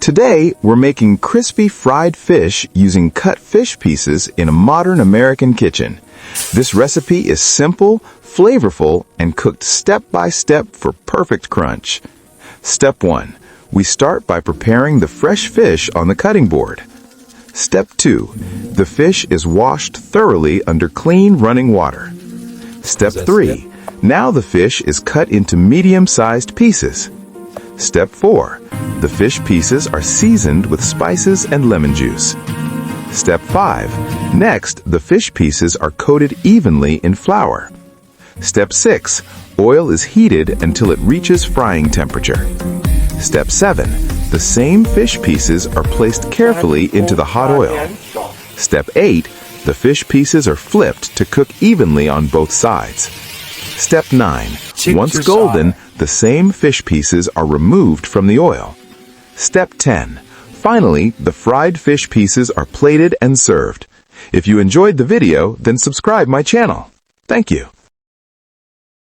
Today, we're making crispy fried fish using cut fish pieces in a modern American kitchen. This recipe is simple, flavorful, and cooked step by step for perfect crunch. Step 1. We start by preparing the fresh fish on the cutting board. Step 2. The fish is washed thoroughly under clean running water. Step 3. Now the fish is cut into medium-sized pieces. Step 4. The fish pieces are seasoned with spices and lemon juice. Step 5. Next, the fish pieces are coated evenly in flour. Step 6. Oil is heated until it reaches frying temperature. Step 7. The same fish pieces are placed carefully into the hot oil. Step 8. The fish pieces are flipped to cook evenly on both sides. Step 9. Once golden, the same fish pieces are removed from the oil. Step 10. Finally, the fried fish pieces are plated and served. If you enjoyed the video, then subscribe my channel. Thank you.